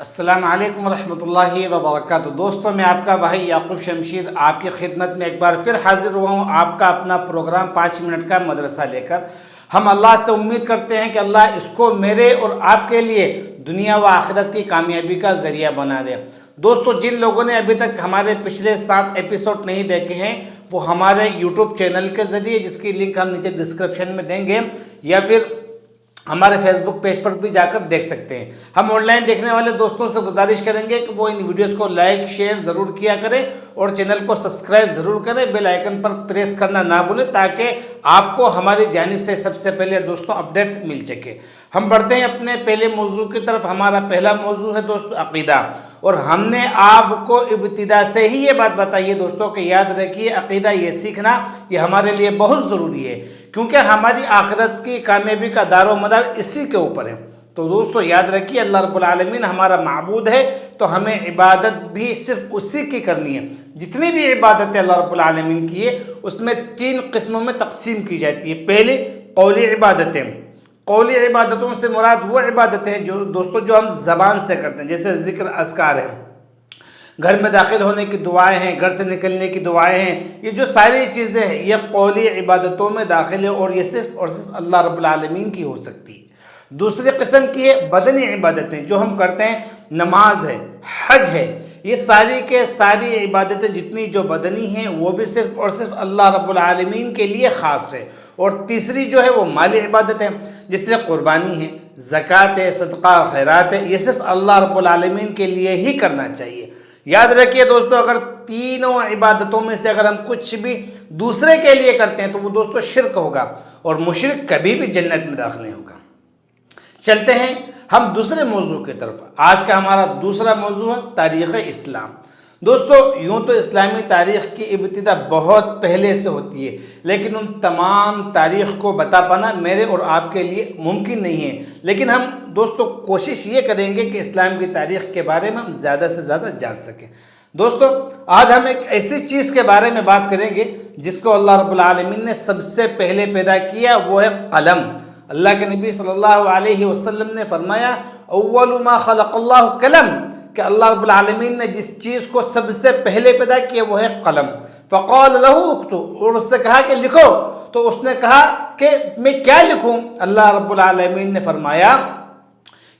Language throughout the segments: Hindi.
अस्सलाम वालेकुम रहमतुल्लाहि व बरकातुहू। दोस्तों, मैं आपका भाई याकूब शमशीर आपकी खिदमत में एक बार फिर हाजिर हुआ हूँ, आपका अपना प्रोग्राम 5 मिनट का मदरसा लेकर। हम अल्लाह से उम्मीद करते हैं कि अल्लाह इसको मेरे और आपके लिए दुनिया व आखिरत की कामयाबी का ज़रिया बना दे। दोस्तों, जिन लोगों ने अभी तक हमारे पिछले 7 एपिसोड नहीं देखे हैं वो हमारे यूट्यूब चैनल के ज़रिए, जिसकी लिंक हम नीचे डिस्क्रिप्शन में देंगे, या फिर हमारे फेसबुक पेज पर भी जाकर देख सकते हैं। हम ऑनलाइन देखने वाले दोस्तों से गुजारिश करेंगे कि वो इन वीडियोस को लाइक शेयर ज़रूर किया करें और चैनल को सब्सक्राइब ज़रूर करें, बेल आइकन पर प्रेस करना ना भूलें ताकि आपको हमारी जानिब से सबसे पहले दोस्तों अपडेट मिल सके। हम बढ़ते हैं अपने पहले मौजू की तरफ। हमारा पहला मौजू है दोस्तों अक़ीदा, और हमने आपको इब्तिदा से ही ये बात बताई है दोस्तों कि याद रखिए अक़ीदा ये सीखना ये हमारे लिए बहुत ज़रूरी है, क्योंकि हमारी आखिरत की कामयाबी का दारो मदार इसी के ऊपर है। तो दोस्तों याद रखिए अल्लाह रब्बुल आलमीन हमारा माबूद है, तो हमें इबादत भी सिर्फ उसी की करनी है। जितनी भी इबादतें अल्लाह रब्बुल आलमीन की है उसमें 3 किस्मों में तकसीम की जाती है। पहले कौली इबादतें। कौली इबादतों से मुराद वो इबादतें हैं जो दोस्तों जो हम ज़बान से करते हैं, जैसे ज़िक्र अज़कार है, घर में दाखिल होने की दुआएं हैं, घर से निकलने की दुआएं हैं। ये जो सारी चीज़ें हैं ये कौली इबादतों में दाखिल है और ये सिर्फ और सिर्फ अल्लाह रब्बुल आलमीन की हो सकती है। दूसरी किस्म की है बदनी इबादतें, जो हम करते हैं, नमाज है, हज है, ये सारी के सारी इबादतें जितनी जो बदनी हैं वो भी सिर्फ और सिर्फ अल्लाह रब्बुल आलमीन के लिए ख़ास है। और तीसरी जो है वो माली इबादत है, जिससे कुर्बानी है, ज़कात है, सदका खैरात है, ये सिर्फ अल्लाह रब्बुल आलमीन के लिए ही करना चाहिए। याद रखिए दोस्तों, अगर तीनों इबादतों में से अगर हम कुछ भी दूसरे के लिए करते हैं तो वो दोस्तों शिर्क होगा, और मुशरिक कभी भी जन्नत में दाखिल नहीं होगा। चलते हैं हम दूसरे मौजू की तरफ। आज का हमारा दूसरा मौजू है तारीख़ इस्लाम। दोस्तों, यूँ तो इस्लामी तारीख़ की इब्तिदा बहुत पहले से होती है, लेकिन उन तमाम तारीख़ को बता पाना मेरे और आपके लिए मुमकिन नहीं है। लेकिन हम दोस्तों कोशिश ये करेंगे कि इस्लाम की तारीख़ के बारे में हम ज़्यादा से ज़्यादा जान सकें। दोस्तों, आज हम एक ऐसी चीज़ के बारे में बात करेंगे जिसको अल्लाह रब्बुल आलमीन ने सबसे पहले पैदा किया, वो है कलम। अल्लाह के नबी सल्लल्लाहु अलैहि वसल्लम ने फरमाया, अव्वलु मा खलक़ल्लाहु कलम, कि अल्लाह रब्बुल आलमीन ने जिस चीज़ को सबसे पहले पैदा किया वो है कलम। फ़क़ाल लहू उक्तु, और उससे कहा कि लिखो, तो उसने कहा कि मैं क्या लिखूं? अल्लाह रब्बुल आलमीन ने फरमाया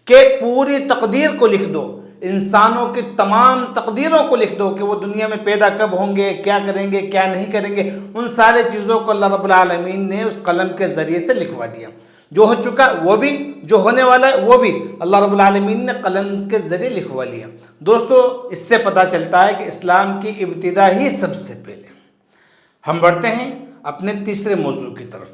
कि पूरी तकदीर को लिख दो, इंसानों की तमाम तकदीरों को लिख दो कि वो दुनिया में पैदा कब होंगे, क्या करेंगे, क्या नहीं करेंगे। उन सारे चीज़ों को अल्लाह रब्बुल आलमीन ने उस कलम के ज़रिए से लिखवा दिया। जो हो चुका वो भी, जो होने वाला है वो भी अल्लाह रब्बुल आलमीन ने कलम के ज़रिए लिखवा लिया। दोस्तों, इससे पता चलता है कि इस्लाम की इब्तिदा ही सबसे पहले। हम बढ़ते हैं अपने तीसरे मौजू की तरफ।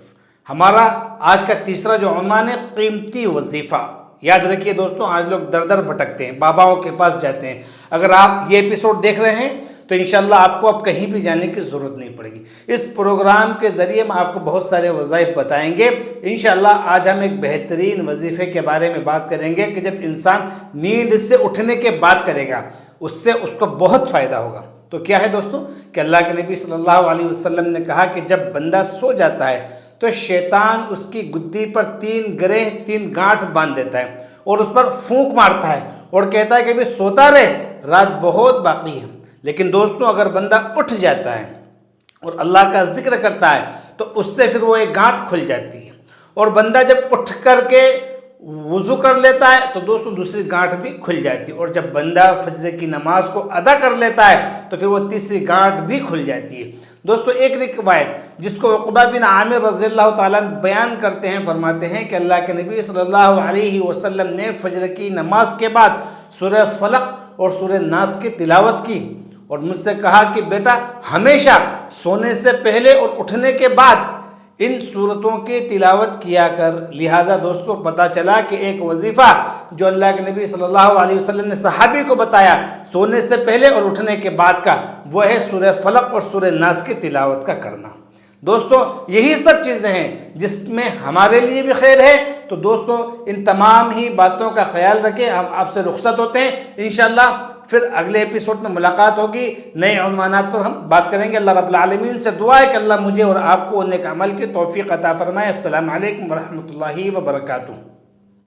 हमारा आज का तीसरा जो उन्वान है कीमती वजीफ़ा। याद रखिए दोस्तों, आज लोग दर दर भटकते हैं, बाबाओं के पास जाते हैं। अगर आप ये एपिसोड देख रहे हैं तो इंशाल्लाह आपको अब कहीं भी जाने की ज़रूरत नहीं पड़ेगी। इस प्रोग्राम के ज़रिए हम आपको बहुत सारे वज़ाइफ बताएंगे। इंशाल्लाह आज हम एक बेहतरीन वजीफ़े के बारे में बात करेंगे कि जब इंसान नींद से उठने के बाद करेगा उससे उसको बहुत फ़ायदा होगा। तो क्या है दोस्तों कि अल्लाह के नबी सल्लल्लाहु अलैहि वसल्लम ने कहा कि जब बंदा सो जाता है तो शैतान उसकी गुद्दी पर 3 ग्रेह 3 गांठ बांध देता है और उस पर फूंक मारता है और कहता है कि अभी सोता रहे, रात बहुत बाकी है। लेकिन दोस्तों, अगर बंदा उठ जाता है और अल्लाह का जिक्र करता है तो उससे फिर वो एक गांठ खुल जाती है, और बंदा जब उठ करके वुज़ू कर लेता है तो दोस्तों दूसरी गांठ भी खुल जाती है, और जब बंदा फजर की नमाज को अदा कर लेता है तो फिर वो तीसरी गांठ भी खुल जाती है। दोस्तों, एक रिवायत जिसको उक़बा बिन आमिर रज़ियल्लाहु ताला अन्हु बयान करते हैं, फरमाते हैं कि अल्लाह के नबी सल्लल्लाहु अलैहि वसल्लम ने फजर की नमाज के बाद सूरह फलक और सूरह नास की तिलावत की और मुझसे कहा कि बेटा, हमेशा सोने से पहले और उठने के बाद इन सूरतों की तिलावत किया कर। लिहाजा दोस्तों पता चला कि एक वजीफ़ा जो अल्लाह के नबी सल्लल्लाहु अलैहि वसल्लम ने सहाबी को बताया सोने से पहले और उठने के बाद का, वह है सूरह फलक और सूरह नास की तिलावत का करना। दोस्तों, यही सब चीज़ें हैं जिसमें हमारे लिए भी खैर है। तो दोस्तों, इन तमाम ही बातों का ख्याल रखें। हम आपसे रुखसत होते हैं, इंशाअल्लाह फिर अगले एपिसोड में मुलाकात होगी, नए उन्वानात पर हम बात करेंगे। अल्लाह रब्बुल आलमीन से दुआ है कि अल्लाह मुझे और आपको नेक अमल की तौफीक अता फरमाए। अस्सलामु अलैकुम व रहमतुल्लाहि व बरकातुहू।